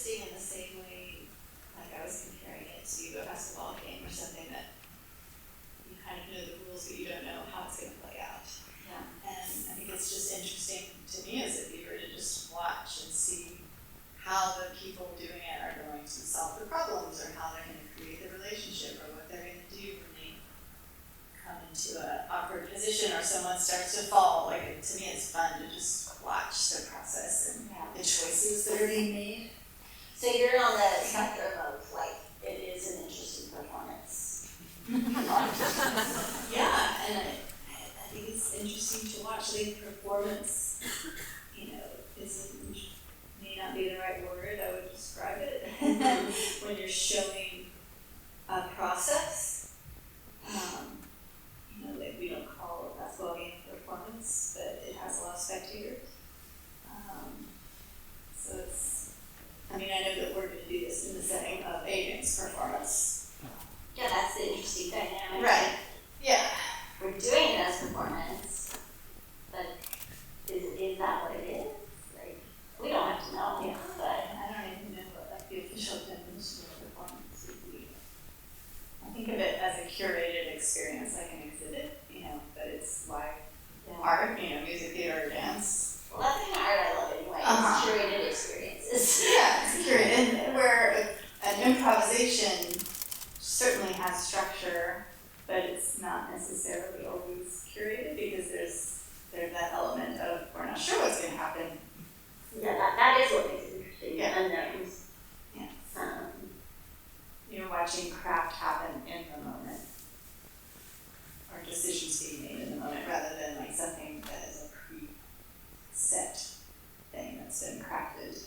interesting in the same way, like I was comparing it to a basketball game or something that you kind of know the rules, but you don't know how it's going to play out. Yeah. And I think it's just interesting to me as a viewer to just watch and see how the people doing it are going to solve the problems, or how they're going to create the relationship, or what they're going to do when they come into an awkward position or someone starts to fall. Like, to me, it's fun to just watch the process and the choices that are being made. So you're on the spectrum of, like, it is an interesting performance. Yeah, and I think it's interesting to watch. The performance, may not be the right word I would describe it. When you're showing a process, like we don't call a basketball game a performance, but it has a lot of spectators. So I know that we're going to do this in the setting of Adrian's performance. Yeah, that's the interesting dynamic. Right. Yeah. We're doing it as performance, but is that what it is? Like, we don't have to know. Yeah. But I don't even know what the official definition of performance would be. I think of it as a curated experience, like an exhibit, but it's live art, music, theater, dance. Well, that's the kind of art I love anyway. It's curated experiences. Yeah, it's curated. Where an improvisation certainly has structure, but it's not necessarily always curated, because there's that element of we're not sure what's going to happen. Yeah, that is what makes it interesting. Yeah. Unknowns. Yeah. You're watching craft happen in the moment, or decisions being made in the moment, rather than like something that is a pre-set thing that's been crafted,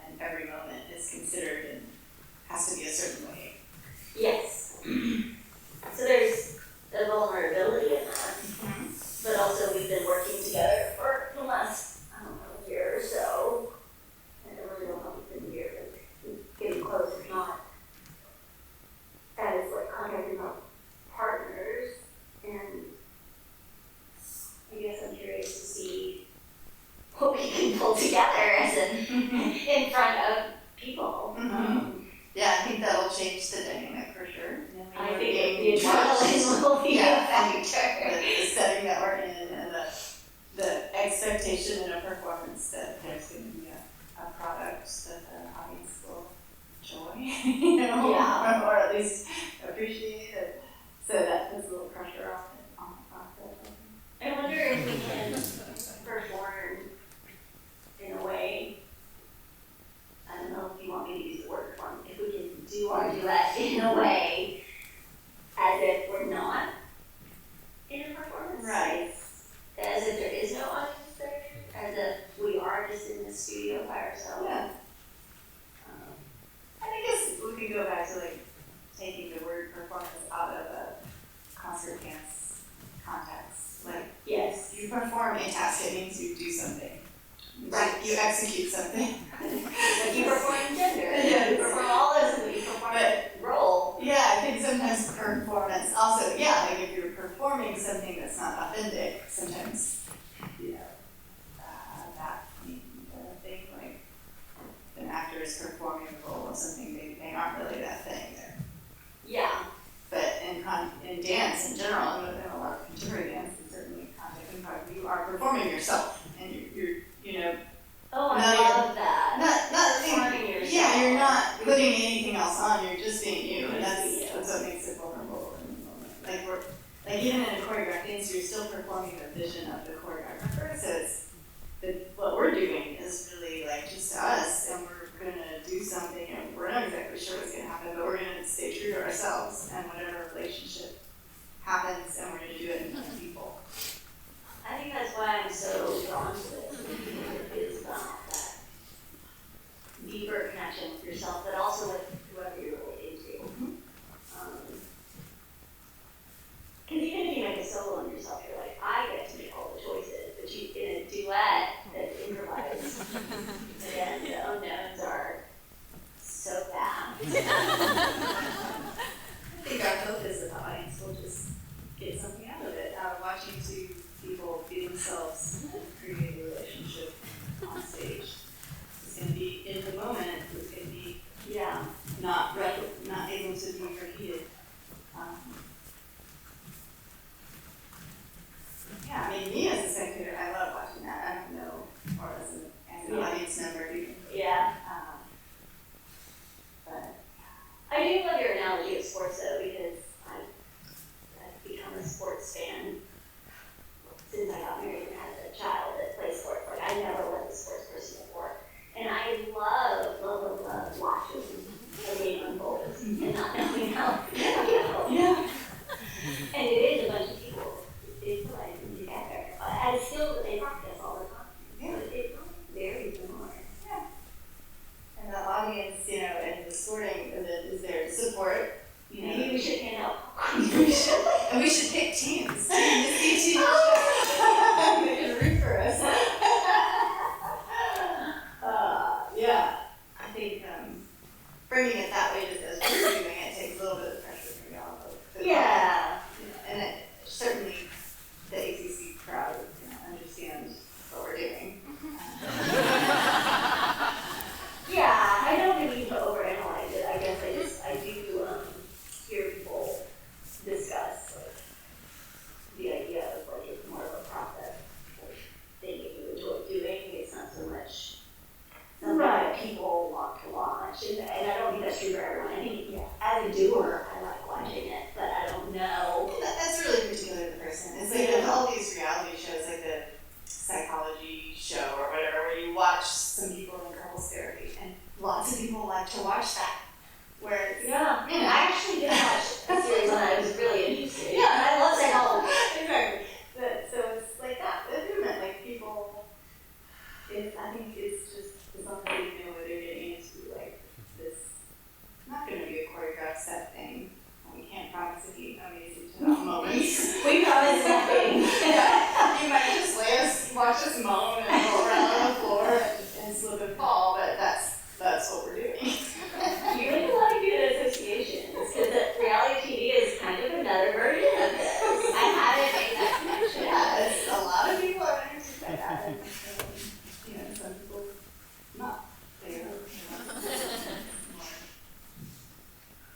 and every moment is considered and has to be a certain way. Yes. So there's a vulnerability in that, but also we've been working together for the last, year or so. I don't really know how we've been here, but we're getting close, if not. As like contacting about partners, and I guess I'm curious to see what we can pull together as in front of people. Yeah, I think that'll change the dynamic for sure. I think the adrenaline will be a factor. The setting that we're in, and the expectation in a performance that there's going to be a product that the audience will enjoy, Yeah. or at least appreciate it. So that puts a little pressure on the process. I wonder if we can perform in a way, I don't know if you want me to use the word perform, if we can do our duet in a way as if we're not in a performance. Right. As if there is no audience there, as if we are just in the studio by ourselves. Yeah. I guess we could go back to like taking the word performance out of a concert dance context. Like, yes, you perform a task, it means you do something. Right. You execute something. like you perform gender, Yes. you perform all those things, you perform a role. Yeah, I think sometimes performance also, like if you're performing something that's not authentic, sometimes, that thing, like an actor is performing the role of something, they aren't really that thing there. Yeah. But in dance in general, and in a lot of contemporary dance, and certainly contact, you are performing yourself, and you're Oh, I love that. Not Performing yourself. Yeah, you're not putting anything else on. You're just being you, and that's you. what makes it vulnerable in the moment. Like even in a choreographed dance, you're still performing the vision of the choreographer. So what we're doing is really like just us, and we're gonna do something, and we're not exactly sure what's gonna happen, but we're gonna stay true to ourselves, and whatever relationship happens, and we're gonna do it in front of people. I think that's why I'm so drawn to it. It's about that deeper connection with yourself, but also with whoever you're relating to. Because even if you make a solo on yourself, you're like, I get to make all the choices, but you in a duet that's improvised, again, the unknowns are so vast. I think our hope is that the audience will just get something out of it, out of watching two people be themselves and create a relationship on stage. It's going to be in the moment. think framing it that way, just as we're doing it, takes a little bit of pressure from y'all. Yeah. And it certainly the ACC crowd understands what we're doing. Yeah, I don't mean to overanalyze it. I guess I do hear people discuss like the idea of like it's more of a process thing that you enjoy doing. It's not so much something that people want to watch, and I don't think that's true for everyone. I think as a doer, I like watching it, but I don't know. That's really particular to the person. It's like with all these reality shows, like the psychology show or whatever, where you watch some people in couples therapy, and lots of people like to watch that. Where Yeah, I actually did watch a series when I was really interested. Yeah, and I love psychology. Exactly. So it's like that. The movement, like people. I think it's just as long as they know what they're getting into, like this. Not going to be a choreographed set thing. We can't promise any amazing moments. We promise nothing. Yeah, you might just watch us moan and roll around on the floor and slip and fall, but that's what we're doing. You make a lot of good associations, because reality TV is kind of another version of this. I haven't made that connection. Yeah, it's a lot of people are interested by that, and some people not. They are more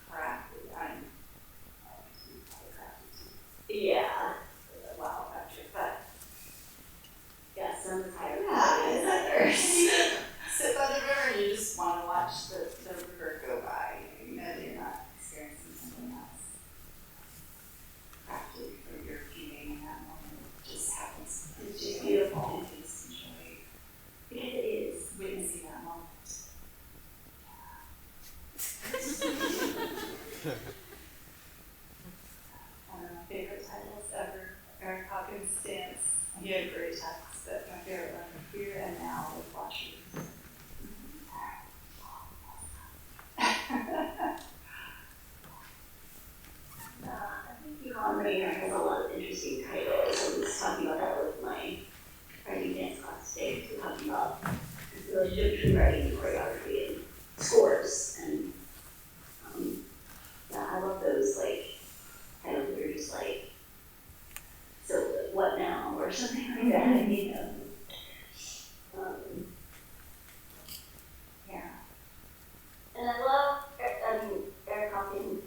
crafty. I'm crafty too. Yeah. Wow, factor, but Yeah, some is higher yeah, than others. sit by the river and you just want to watch the river go by. You know that you're not experiencing something else. Crafty or you're feeling in that moment. It just happens. It's just beautiful. And just enjoy Because it is. witnessing that moment. One of my favorite titles ever, Eric Hawkins' Dance. He had great titles, but my favorite one, Here and Now with Watchers. I think the economy has a lot of interesting titles. I was talking about that with my writing dance class today. We were talking about the relationship between writing and choreography and scores. And yeah, I love those titles that are just like, so what now? Or something like that, Yeah. And I love, Eric Hawkins,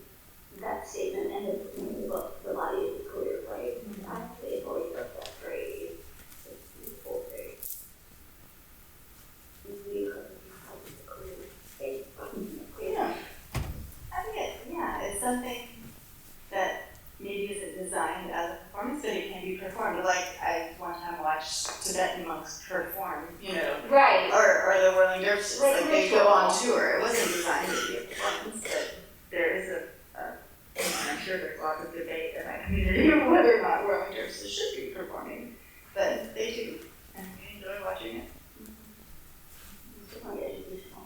that statement and the book, The Body is a Career, right? I actually always love that phrase. It's a beautiful phrase. Yeah. I think it's something that maybe isn't designed as a performance, but it can be performed. Like I one time watched Tibetan monks perform, Right. or the Whirling Dervishes, Like they ritual. go on tour. It wasn't designed to be a performance, but there is and I'm sure there's lots of debate in that community of whether or not Whirling Dervishes should be performing, but they do, and we enjoy watching it. It's definitely educational.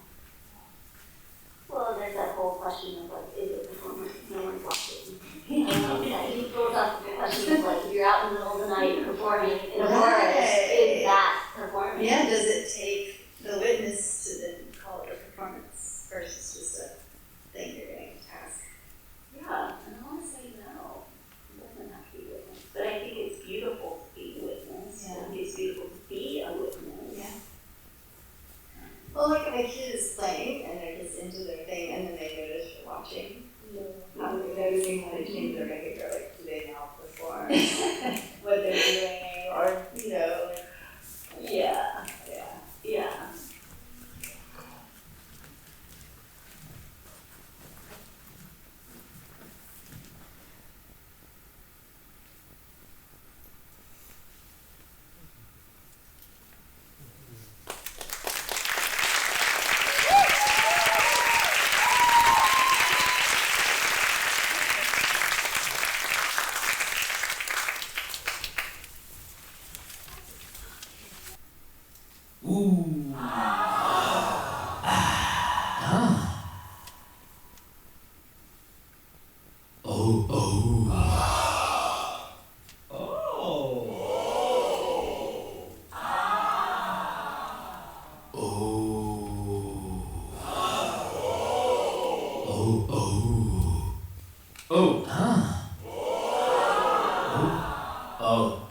Well, there's that whole question of is it performance if no one's watching? He throws up the question of if you're out in the middle of the night performing in a forest, is that performance? Yeah, does it take the witness to then call it a performance versus just a thing you're doing, a task? Yeah, and I want to say no. It doesn't have to be witness. But I think it's beautiful to be a witness. Yeah. I think it's beautiful to be a witness. Yeah. Well, like my kid is playing and they're just into their thing and then they notice you're watching. I'm noticing how they change their behavior, like do they now perform what they're doing or, Yeah. yeah. Yeah. Oh. Huh. Oh.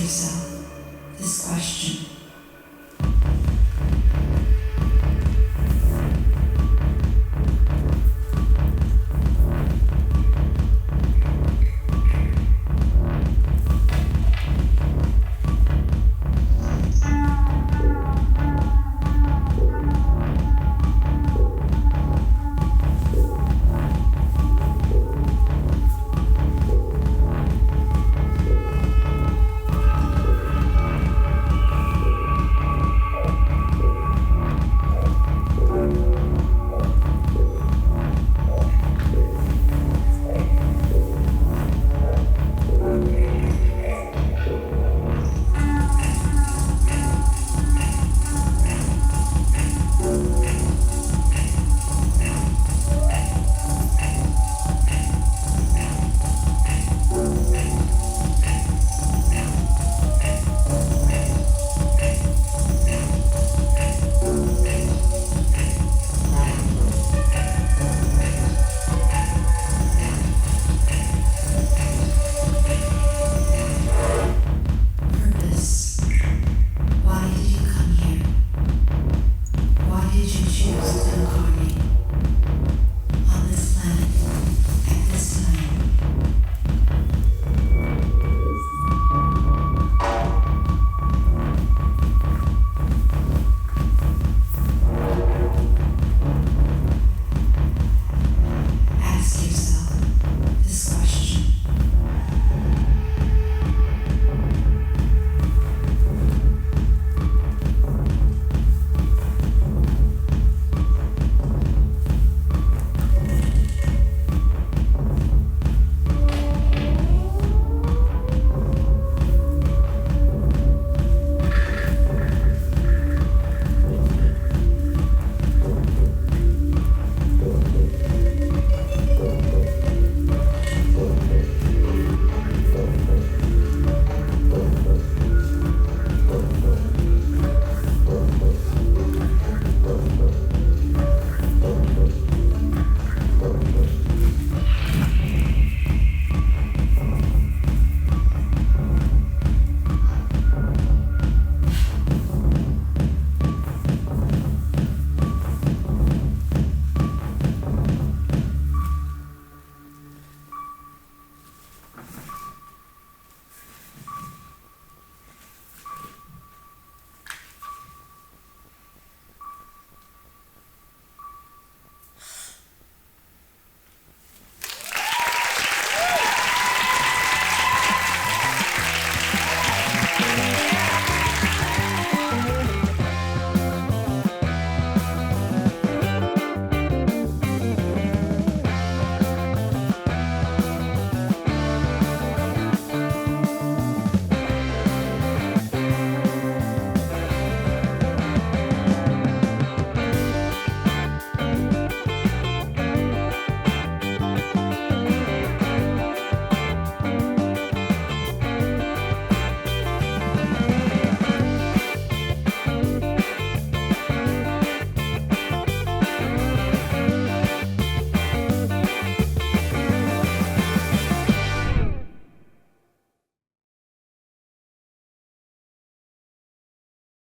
yourself this question.